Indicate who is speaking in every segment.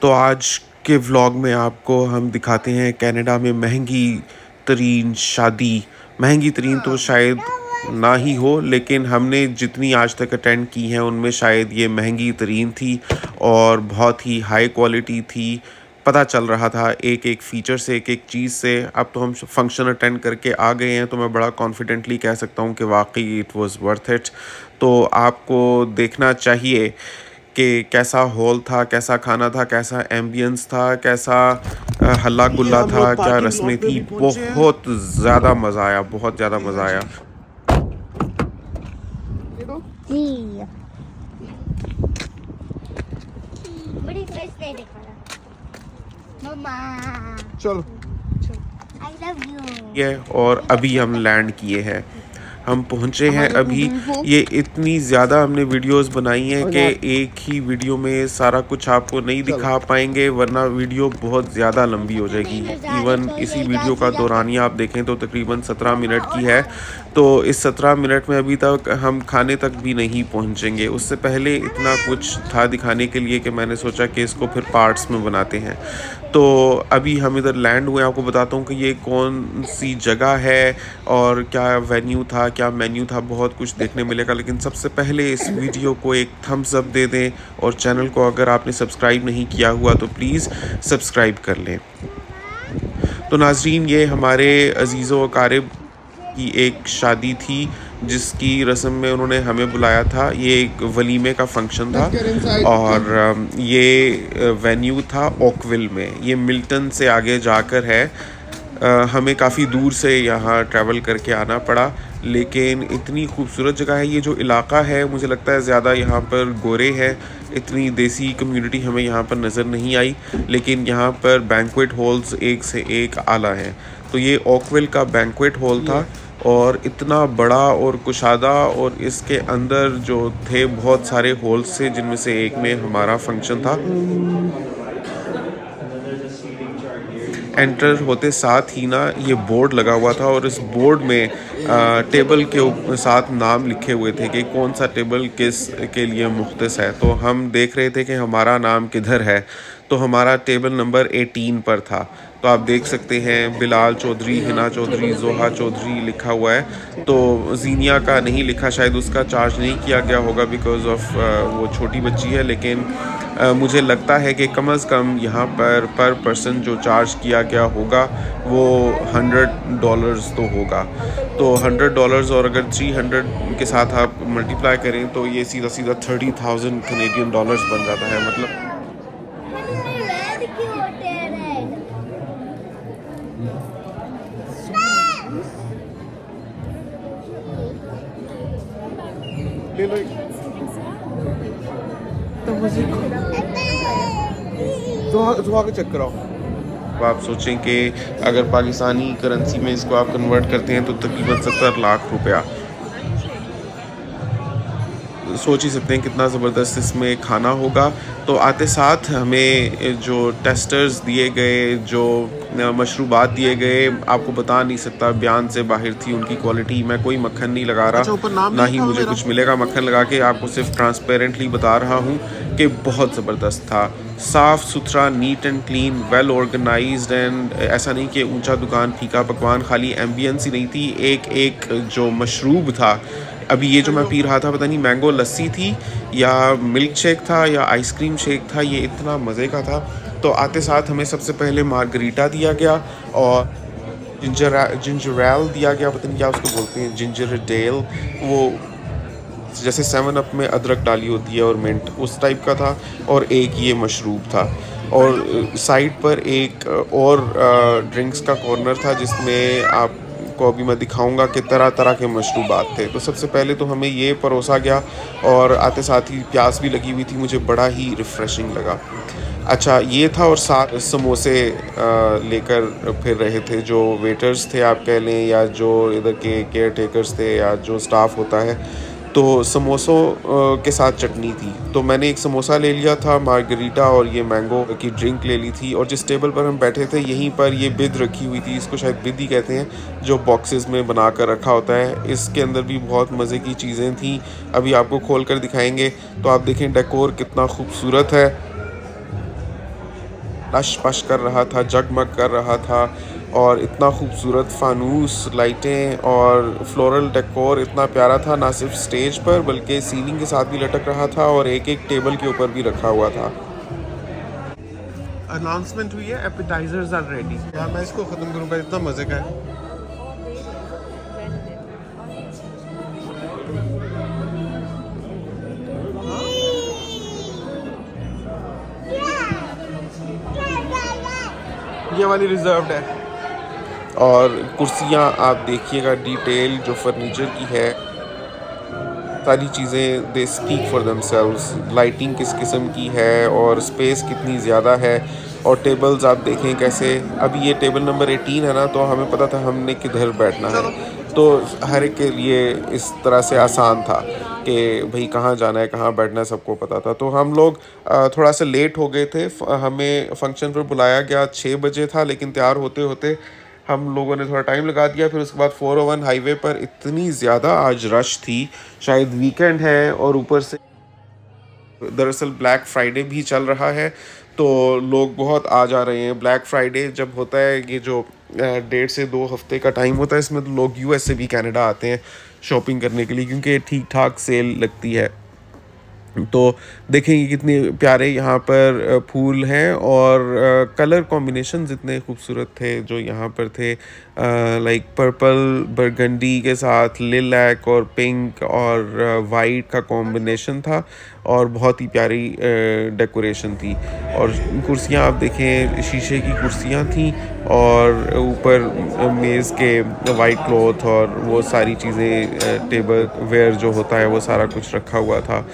Speaker 1: तो आज के व्लॉग में आपको हम दिखाते हैं कनाडा में महंगी तरीन शादी। महंगी तरीन तो शायद ना ही हो, लेकिन हमने जितनी आज तक अटेंड की हैं उनमें शायद ये महंगी तरीन थी और बहुत ही हाई क्वालिटी थी। पता चल रहा था एक एक फ़ीचर से, एक एक चीज़ से। अब तो हम फंक्शन अटेंड करके आ गए हैं, तो मैं बड़ा कॉन्फिडेंटली कह सकता हूँ कि वाकई इट वाज़ वर्थ इट। तो आपको देखना चाहिए कि कैसा हॉल था, कैसा खाना था, कैसा एम्बियंस था, कैसा हल्ला
Speaker 2: ये
Speaker 1: गुल्ला
Speaker 2: हम
Speaker 1: था,
Speaker 2: लोग
Speaker 1: क्या
Speaker 2: पार्किंग
Speaker 1: रस्में
Speaker 2: लॉट पे
Speaker 1: थी।
Speaker 2: भी पहुंचे हैं।
Speaker 1: बहुत ज़्यादा मज़ा आया, बहुत ज़्यादा मज़ा
Speaker 2: हाँ
Speaker 1: आया।
Speaker 2: जी। देखो
Speaker 3: जी बड़ी फ्रेश नहीं दिखा रहा मम्मा
Speaker 2: चलो
Speaker 3: आई लव यू।
Speaker 1: ये और अभी हम लैंड किए हैं, हम पहुँचे हैं
Speaker 2: हमारे अपनी
Speaker 1: अभी।
Speaker 2: यूनिफॉर्म
Speaker 1: ये इतनी ज़्यादा हमने वीडियोस बनाई हैं
Speaker 2: और
Speaker 1: कि
Speaker 2: यार
Speaker 1: एक ही वीडियो में सारा कुछ आपको नहीं
Speaker 2: चलो
Speaker 1: दिखा पाएंगे, वरना वीडियो बहुत ज़्यादा लंबी हो जाएगी। इवन इसी वीडियो का दौरानिया आप देखें तो तकरीबन 17 मिनट की है। तो इस 17 मिनट में अभी तक हम खाने तक भी नहीं पहुंचेंगे। उससे पहले इतना कुछ था दिखाने के लिए कि मैंने सोचा कि इसको फिर पार्ट्स में बनाते हैं। तो अभी हम इधर लैंड हुए। आपको बताता हूँ कि ये कौन सी जगह है और क्या वेन्यू था, क्या मेन्यू था, बहुत कुछ देखने मिलेगा। लेकिन सबसे पहले इस वीडियो को एक थम्स अप दे दें और चैनल को अगर आपने सब्सक्राइब नहीं किया हुआ तो प्लीज़ सब्सक्राइब कर लें। तो नाजरीन, ये हमारे अजीज़ो अकारिब की एक शादी थी जिसकी रस्म में उन्होंने हमें बुलाया था। ये एक वलीमे का फंक्शन था
Speaker 2: लेट्स गेट इनसाइड
Speaker 1: और
Speaker 2: कम
Speaker 1: ये वेन्यू था ओकविल में। ये मिल्टन से आगे जाकर है। हमें काफ़ी दूर से यहाँ ट्रैवल करके आना पड़ा, लेकिन इतनी खूबसूरत जगह है। ये जो इलाका है, मुझे लगता है ज़्यादा यहाँ पर गोरे हैं, इतनी देसी कम्युनिटी हमें यहाँ पर नज़र नहीं आई। लेकिन यहाँ पर बैंक्वेट हॉल्स एक से एक आला हैं। तो ये ओकविल का बैंक्वेट हॉल था और इतना बड़ा और कुशादा, और इसके अंदर जो थे बहुत सारे हॉल्स थे, जिनमें से एक में हमारा फंक्शन था। एंटर होते साथ ही ना ये बोर्ड लगा हुआ था और इस बोर्ड में टेबल के साथ नाम लिखे हुए थे कि कौन सा टेबल किस के लिए मुख्तस है। तो हम देख रहे थे कि हमारा नाम किधर है। तो हमारा टेबल नंबर 18 पर था। तो आप देख सकते हैं बिलाल चौधरी, हिना चौधरी, जोहा चौधरी लिखा हुआ है। तो जीनिया का नहीं लिखा, शायद उसका चार्ज नहीं किया गया होगा बिकॉज़ ऑफ वो छोटी बच्ची है। लेकिन मुझे लगता है कि कम से कम यहाँ पर पर्सन जो चार्ज किया गया होगा वो $100 तो होगा। तो $100 और अगर 300 के साथ आप मल्टीप्लाई करें तो ये सीधा सीधा 30,000 कैनेडियन डॉलर्स बन जाता है। मतलब
Speaker 3: रेड क्यों होते हैं रेड
Speaker 2: ले लो तो मुझे तो आगे चेक कराओ।
Speaker 1: अब आप सोचें कि अगर पाकिस्तानी करेंसी में इसको आप कन्वर्ट करते हैं तो तकरीबन 70 लाख रुपया। सोच ही सकते हैं कितना ज़बरदस्त इसमें खाना होगा। तो आते साथ हमें जो टेस्टर्स दिए गए, जो मशरूबात दिए गए, आपको बता नहीं सकता, बयान से बाहर थी उनकी क्वालिटी। मैं कोई मक्खन नहीं लगा
Speaker 2: अच्छा,
Speaker 1: रहा,
Speaker 2: ऊपर नाम
Speaker 1: ना
Speaker 2: नहीं
Speaker 1: ही
Speaker 2: लिखा हुआ
Speaker 1: मुझे
Speaker 2: मेरा?
Speaker 1: कुछ मिलेगा मक्खन लगा के। आपको सिर्फ ट्रांसपेरेंटली बता रहा हूँ कि बहुत ज़बरदस्त था। साफ़ सुथरा, neat and clean, well organised. And ऐसा नहीं कि ऊंचा दुकान फीका पकवान। खाली एम्बियंस ही नहीं थी, एक एक जो मशरूब था। अभी ये जो मैं पी रहा था, पता नहीं मैंगो लस्सी थी या मिल्क शेक था या आइसक्रीम शेक था, ये इतना मज़े का था। तो आते साथ हमें सबसे पहले मार्गरीटा दिया गया और जिंजर दिया गया, पता नहीं क्या उसको बोलते हैं, जिंजर डेल। वो जैसे 7 अप में अदरक डाली होती है और मिंट, उस टाइप का था। और एक ये मशरूब था। और साइड पर एक और ड्रिंक्स का कॉर्नर था जिसमें आपको अभी मैं दिखाऊंगा कि तरह तरह के मशरूबात थे। तो सबसे पहले तो हमें ये परोसा गया और आते साथ ही प्यास भी लगी हुई थी, मुझे बड़ा ही रिफ़्रेशिंग लगा। अच्छा ये था, और साथ समोसे लेकर फिर रहे थे जो वेटर्स थे आप कह लें, या जो इधर के केयर टेकर्स थे, या जो स्टाफ होता है। तो समोसों के साथ चटनी थी। तो मैंने एक समोसा ले लिया था, मार्गरीटा और ये मैंगो की ड्रिंक ले ली थी। और जिस टेबल पर हम बैठे थे यहीं पर ये बिद रखी हुई थी, इसको शायद बिद ही कहते हैं, जो बॉक्सेस में बना कर रखा होता है। इसके अंदर भी बहुत मज़े की चीज़ें थी, अभी आपको खोल कर दिखाएंगे। तो आप देखें डेकोर कितना खूबसूरत है। लश पश कर रहा था, जगमग कर रहा था। और इतना खूबसूरत फानूस लाइटें और फ्लोरल डेकोर इतना प्यारा था, ना सिर्फ स्टेज पर बल्कि सीलिंग के साथ भी लटक रहा था और एक एक टेबल के ऊपर भी रखा हुआ था। अनाउंसमेंट हुई है, एपेटाइजर्स आर रेडी। यार मैं इसको ख़त्म करूँगा, इतना मज़े का है। ये वाली रिजर्व्ड है। और कुर्सियाँ आप देखिएगा, डिटेल जो फर्नीचर की है, सारी चीज़ें they speak for themselves. Lighting किस किस्म की है और स्पेस कितनी ज़्यादा है। और टेबल्स आप देखें कैसे, अभी ये टेबल नंबर 18 है ना, तो हमें पता था हमने किधर बैठना है, तो हर एक के लिए इस तरह से आसान था कि भाई कहाँ जाना है, कहाँ बैठना है, सबको पता था। तो हम लोग थोड़ा सा लेट हो गए थे। हमें फंक्शन पर बुलाया गया 6 बजे था, लेकिन तैयार होते होते हम लोगों ने थोड़ा टाइम लगा दिया। फिर उसके बाद 401 हाईवे पर इतनी ज़्यादा आज रश थी, शायद वीकेंड है और ऊपर से दरअसल ब्लैक फ्राइडे भी चल रहा है, तो लोग बहुत आ जा रहे हैं। ब्लैक फ्राइडे जब होता है, ये जो 1.5 से 2 हफ्ते का टाइम होता है, इसमें तो लोग यूएस से भी कनाडा आते हैं शॉपिंग करने के लिए, क्योंकि ठीक ठाक सेल लगती है। तो देखेंगे कितने प्यारे यहाँ पर फूल हैं और कलर कॉम्बिनेशंस इतने खूबसूरत थे जो यहाँ पर थे। लाइक पर्पल बरगंडी के साथ लिलैक और पिंक और वाइट का कॉम्बिनेशन था और बहुत ही प्यारी डेकोरेशन थी। और कुर्सियाँ आप देखें, शीशे की कुर्सियाँ थीं और ऊपर मेज़ के वाइट क्लॉथ और वो सारी चीज़ें, टेबल वेयर जो होता है वो सारा कुछ रखा हुआ था।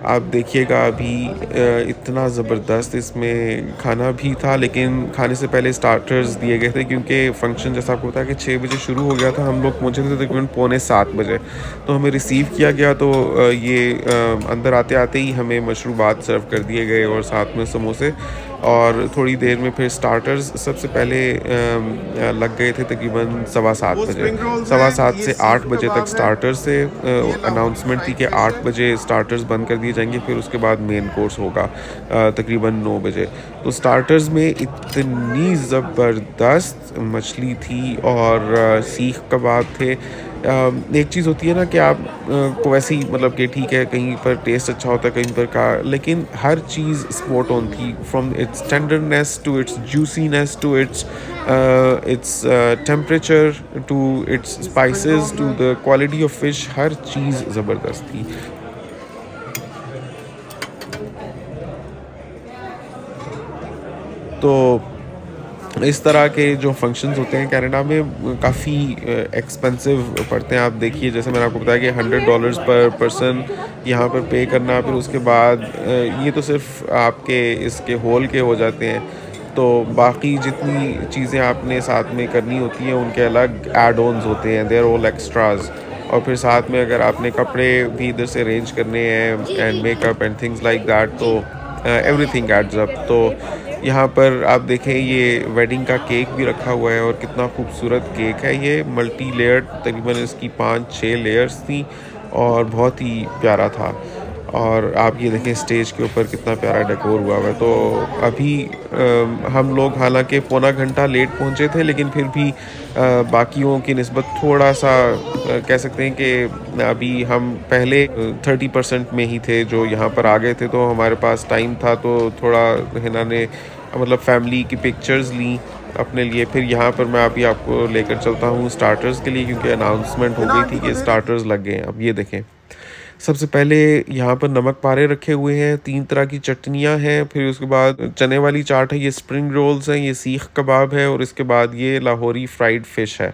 Speaker 1: आप देखिएगा अभी इतना ज़बरदस्त इसमें खाना भी था, लेकिन खाने से पहले स्टार्टर्स दिए गए थे, क्योंकि फ़ंक्शन जैसा आपको पता है कि 6 बजे शुरू हो गया था। हम लोग पहुँचे थे तकरीबन 6:45 बजे, तो हमें रिसीव किया गया। तो अंदर आते आते ही हमें मशरूबात सर्व कर दिए गए और साथ में समोसे। और थोड़ी देर में फिर स्टार्टर्स सबसे पहले लग गए थे तकरीबन 7:15 बजे। 7:15 से 8 बजे तक स्टार्टर्स से अनाउंसमेंट थी कि 8 बजे स्टार्टर्स बंद कर दिए जाएंगे, फिर उसके बाद मेन कोर्स होगा तकरीबन 9 बजे। तो स्टार्टर्स में इतनी ज़बरदस्त मछली थी और सीख कबाब थे। एक चीज़ होती है ना कि आप को वैसे ही मतलब कि ठीक है, कहीं पर टेस्ट अच्छा होता है, कहीं पर का, लेकिन हर चीज़ स्पॉट ऑन थी, from its tenderness to its juiciness to its temperature to its spices to the quality of fish, हर चीज़ ज़बरदस्त थी। तो इस तरह के जो फंक्शंस होते हैं कनाडा में काफ़ी एक्सपेंसिव पड़ते हैं। आप देखिए, जैसे मैंने आपको बताया कि $100 पर पर्सन यहाँ पर पे करना, फिर उसके बाद ये तो सिर्फ आपके इसके हॉल के हो जाते हैं। तो बाकी जितनी चीज़ें आपने साथ में करनी होती हैं उनके अलग एड ऑन्स होते हैं, देयर ऑल एक्स्ट्राज। और फिर साथ में अगर आपने कपड़े भी इधर से अरेंज करने हैं and makeup and things like that, तो एवरीथिंग एड्स अप। तो यहाँ पर आप देखें, ये वेडिंग का केक भी रखा हुआ है और कितना खूबसूरत केक है। ये मल्टी लेयर्ड, तकरीबन इसकी 5-6 लेयर्स थी और बहुत ही प्यारा था। और आप ये देखें स्टेज के ऊपर कितना प्यारा डेकोर हुआ हुआ है। तो अभी हम लोग हालांकि पौना घंटा लेट पहुँचे थे, लेकिन फिर भी बाकियों की निस्बत थोड़ा सा कह सकते हैं कि अभी हम पहले 30% में ही थे जो यहाँ पर आ गए थे, तो हमारे पास टाइम था, तो थोड़ा हिना ने मतलब फैमिली की पिक्चर्स ली अपने लिए। फिर यहाँ पर मैं अभी आपको लेकर चलता हूँ स्टार्टर्स के लिए, क्योंकि अनाउंसमेंट हो गई थी कि स्टार्टर्स लग गए हैं। अब ये देखें, सबसे पहले यहाँ पर नमक पारे रखे हुए हैं, 3 तरह की चटनियाँ हैं, फिर उसके बाद चने वाली चाट है, ये स्प्रिंग रोल्स हैं, ये सीख कबाब है, और इसके बाद ये लाहौरी फ्राइड फ़िश है।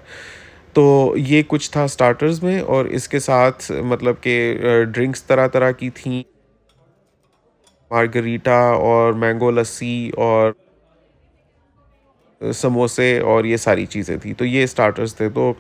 Speaker 1: तो ये कुछ था स्टार्टर्स में, और इसके साथ मतलब कि ड्रिंक्स तरह तरह की थी, मार्गरीटा और मैंगो लस्सी और समोसे और ये सारी चीज़ें थी। तो ये स्टार्टर्स थे। तो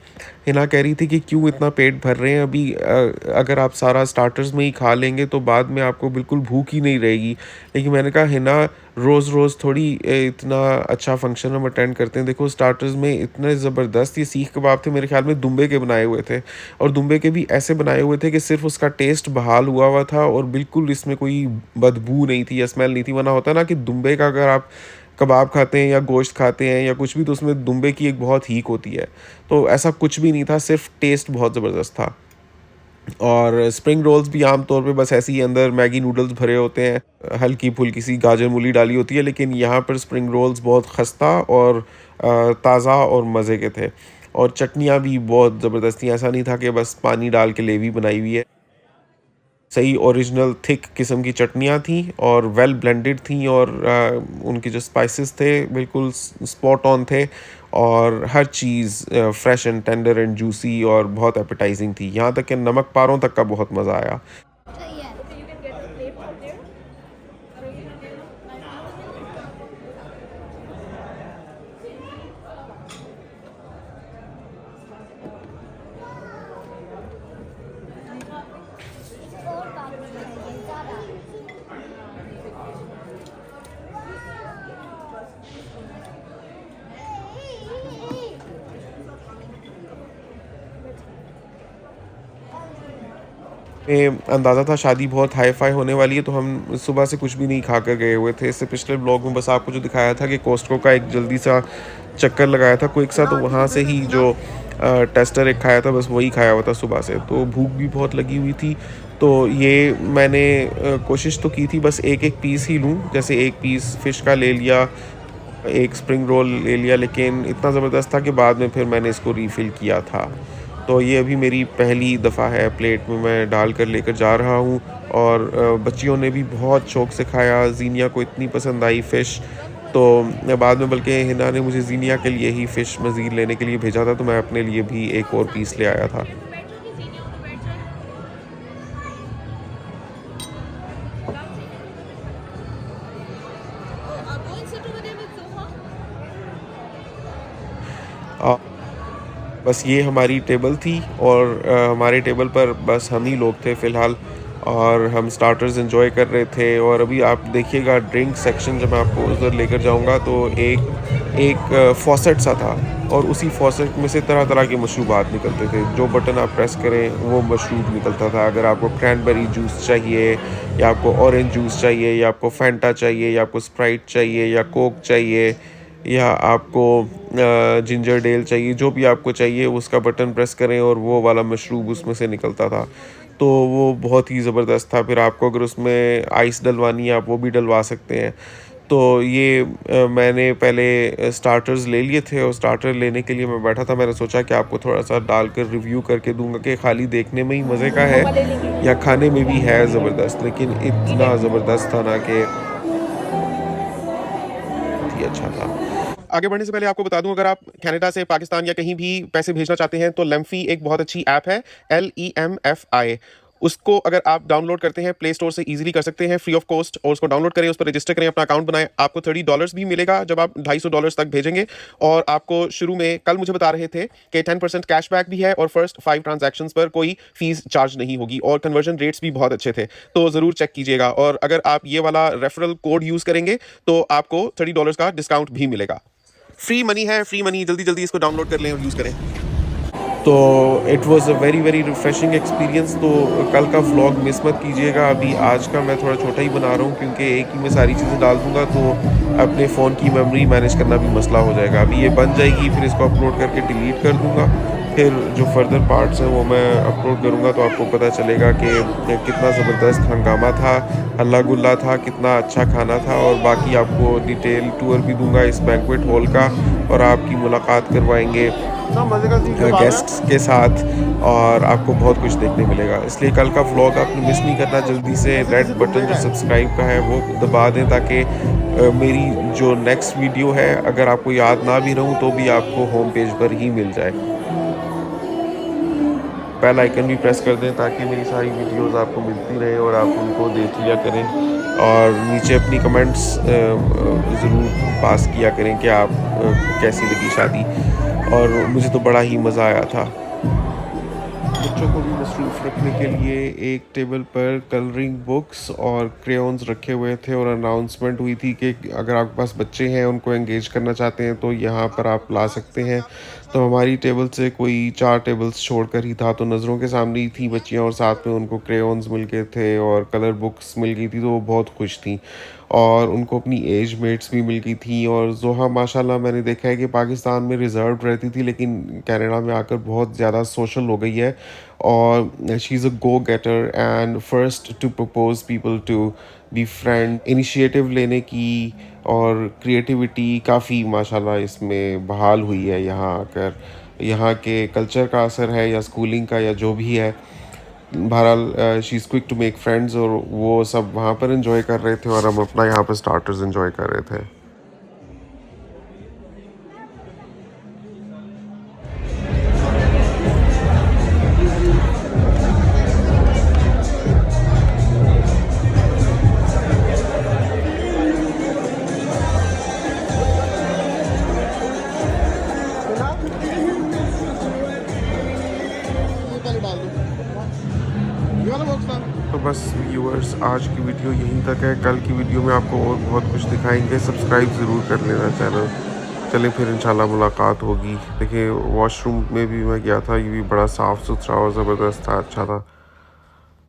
Speaker 1: हिना कह रही थी कि क्यों इतना पेट भर रहे हैं अभी, अगर आप सारा स्टार्टर्स में ही खा लेंगे तो बाद में आपको बिल्कुल भूख ही नहीं रहेगी। लेकिन मैंने कहा हिना, रोज़-रोज़ थोड़ी इतना अच्छा फंक्शन हम अटेंड करते हैं। देखो स्टार्टर्स में इतने ज़बरदस्त ये सीख कबाब थे, मेरे ख़्याल में दुम्बे के बनाए हुए थे, और दुम्बे के भी ऐसे बनाए हुए थे कि सिर्फ़ उसका टेस्ट बहाल हुआ था और बिल्कुल इसमें कोई बदबू नहीं थी या स्मेल नहीं थी। वरना होता है ना कि दुम्बे का अगर आप कबाब खाते हैं या गोश्त खाते हैं या कुछ भी, तो उसमें दुम्बे की एक बहुत हीक होती है। तो ऐसा कुछ भी नहीं था, सिर्फ़ टेस्ट बहुत ज़बरदस्त था। और स्प्रिंग रोल्स भी आम तौर पे बस ऐसे ही अंदर मैगी नूडल्स भरे होते हैं, हल्की-फुल्की सी गाजर मूली डाली होती है, लेकिन यहाँ पर स्प्रिंग रोल्स बहुत खस्ता और ताज़ा और मज़े के थे। और चटनियाँ भी बहुत ज़बरदस्त थी, ऐसा नहीं था कि बस पानी डाल के लेवी बनाई हुई है। सही ओरिजिनल थिक किस्म की चटनियाँ थी और वेल ब्लेंडेड थी, और उनके जो स्पाइसेस थे बिल्कुल स्पॉट ऑन थे, और हर चीज़ fresh and tender and juicy और बहुत एपेटाइजिंग थी। यहाँ तक कि नमक पारों तक का बहुत मज़ा आया।
Speaker 3: और बात बताइए ज़्यादा।
Speaker 1: में अंदाज़ा था शादी बहुत हाई-फ़ाई होने वाली है, तो हम सुबह से कुछ भी नहीं खा कर गए हुए थे। इससे पिछले व्लॉग में बस आपको जो दिखाया था कि कॉस्टको का एक जल्दी सा चक्कर लगाया था क्विक सा, तो वहाँ से ही जो टेस्टर एक खाया था, बस वही खाया हुआ था सुबह से। तो भूख भी बहुत लगी हुई थी, तो ये मैंने कोशिश तो की थी बस एक-एक पीस ही लूँ। जैसे एक पीस फ़िश का ले लिया, एक स्प्रिंग रोल ले लिया, लेकिन इतना ज़बरदस्त था कि बाद में फिर मैंने इसको रीफ़िल किया था। तो ये अभी मेरी पहली दफ़ा है प्लेट में मैं डाल कर लेकर जा रहा हूँ, और बच्चियों ने भी बहुत शौक़ से खाया। ज़ीनिया को इतनी पसंद आई फ़िश, तो बाद में बल्कि हिना ने मुझे ज़ीनिया के लिए ही फ़िश मज़ीद लेने के लिए भेजा था, तो मैं अपने लिए भी एक और पीस ले आया था। अ बस ये हमारी टेबल थी, और हमारे टेबल पर बस हम ही लोग थे फ़िलहाल, और हम स्टार्टर्स एंजॉय कर रहे थे। और अभी आप देखिएगा ड्रिंक सेक्शन, जब मैं आपको उधर लेकर जाऊंगा तो एक एक फॉसेट सा था, और उसी फॉसेट में से तरह तरह के मशरूबात निकलते थे। जो बटन आप प्रेस करें वो मशरूब निकलता था। अगर आपको क्रैनबेरी जूस चाहिए, या आपको ऑरेंज जूस चाहिए, या आपको फैंटा चाहिए, या आपको स्प्राइट चाहिए, या कोक चाहिए, या आपको जिंजर डेल चाहिए, जो भी आपको चाहिए उसका बटन प्रेस करें और वो वाला मशरूब उसमें से निकलता था। तो वो बहुत ही ज़बरदस्त था। फिर आपको अगर उसमें आइस डलवानी है, आप वो भी डलवा सकते हैं। तो ये मैंने पहले स्टार्टर्स ले लिए थे, और स्टार्टर लेने के लिए मैं बैठा था। मैंने सोचा कि आपको थोड़ा-सा डालकर रिव्यू करके दूँगा कि खाली देखने में ही मज़े का है या खाने में भी है ज़बरदस्त। लेकिन इतना ज़बरदस्त था ना कि बहुत ही अच्छा था। आगे बढ़ने से पहले आपको बता दूं, अगर आप कनाडा से पाकिस्तान या कहीं भी पैसे भेजना चाहते हैं तो लेमफी एक बहुत अच्छी ऐप है, LEMFI। उसको अगर आप डाउनलोड करते हैं प्ले स्टोर से इजीली कर सकते हैं, फ्री ऑफ कॉस्ट। और उसको डाउनलोड करें, उस पर रजिस्टर करें, अपना अकाउंट बनाएं। आपको $30 भी मिलेगा जब आप $250 तक भेजेंगे। और आपको शुरू में कल मुझे बता रहे थे कि 10% कैशबैक भी है, और फर्स्ट 5 ट्रांजैक्शंस पर कोई फीस चार्ज नहीं होगी, और कन्वर्जन रेट्स भी बहुत अच्छे थे। तो ज़रूर चेक कीजिएगा। और अगर आप ये वाला रेफरल कोड यूज़ करेंगे तो आपको $30 का डिस्काउंट भी मिलेगा। फ्री मनी है, फ्री मनी, जल्दी जल्दी इसको डाउनलोड कर लें और यूज़ करें। तो it was a very very refreshing experience. तो कल का व्लॉग मिस मत कीजिएगा। अभी आज का मैं थोड़ा छोटा ही बना रहा हूँ, क्योंकि एक ही में सारी चीज़ें डाल दूँगा तो अपने फ़ोन की मेमोरी मैनेज करना भी मसला हो जाएगा। अभी ये बन जाएगी, फिर इसको अपलोड करके डिलीट कर दूँगा। फिर जो फर्दर पार्ट्स हैं वो मैं अपलोड करूँगा, तो आपको पता चलेगा कि कितना ज़बरदस्त हंगामा था, हल्ला गुल्ला था, कितना अच्छा खाना था। और बाकी आपको डिटेल टूर भी दूँगा इस बैंक्वेट हॉल का, और आपकी मुलाकात करवाएंगे गेस्ट्स के साथ, और आपको बहुत कुछ देखने मिलेगा। इसलिए कल का व्लॉग आपने मिस नहीं करना। जल्दी से रेड बटन जो सब्सक्राइब का है वो दबा दें, ताकि मेरी जो नेक्स्ट वीडियो है, अगर आपको याद ना भी रहूं तो भी आपको होम पेज पर ही मिल जाए। बेल आइकन भी प्रेस कर दें ताकि मेरी सारी वीडियोस आपको मिलती रहे और आप उनको देख लिया करें। और नीचे अपनी कमेंट्स ज़रूर पास किया करें कि आप कैसी लगी शादी। और मुझे तो बड़ा ही मज़ा आया था। बच्चों को भी मसरूफ़ रखने के लिए एक टेबल पर कलरिंग बुक्स और क्रेयॉन्स रखे हुए थे और अनाउंसमेंट हुई थी कि अगर आपके पास बच्चे हैं उनको एंगेज करना चाहते हैं तो यहाँ पर आप ला सकते हैं। तो हमारी टेबल से कोई 4 टेबल्स छोड़कर ही था, तो नज़रों के सामने ही थी बच्चियाँ और साथ में उनको क्रेयॉन्स मिल गए थे और कलर बुक्स मिल गई थी, तो वो बहुत खुश थीं और उनको अपनी एज मेट्स भी मिल गई थी। और ज़ोहा माशाल्लाह मैंने देखा है कि पाकिस्तान में रिज़र्व्ड रहती थी लेकिन कनाडा में आकर बहुत ज़्यादा सोशल हो गई है और she is a go getter and first to propose people to be friend. Initiative लेने की और क्रिएटिविटी काफ़ी माशाल्लाह इसमें बहाल हुई है यहाँ आकर। यहाँ के कल्चर का असर है या स्कूलिंग का या जो भी है, बहरहाल she is quick to make friends और वो सब वहाँ पर एंजॉय कर रहे थे और हम अपना यहाँ पर स्टार्टर्स एंजॉय कर रहे थे।
Speaker 2: ये पहले डाल दो, ये वाला बॉक्स डाल।
Speaker 1: तो बस व्यूअर्स, आज की वीडियो यहीं तक है। कल की वीडियो में आपको और बहुत कुछ दिखाएंगे। सब्सक्राइब ज़रूर कर लेना चैनल। चलें फिर इंशाल्लाह मुलाकात होगी। देखिए वॉशरूम में भी मैं गया था, ये भी बड़ा साफ़ सुथरा और ज़बरदस्त था, अच्छा था।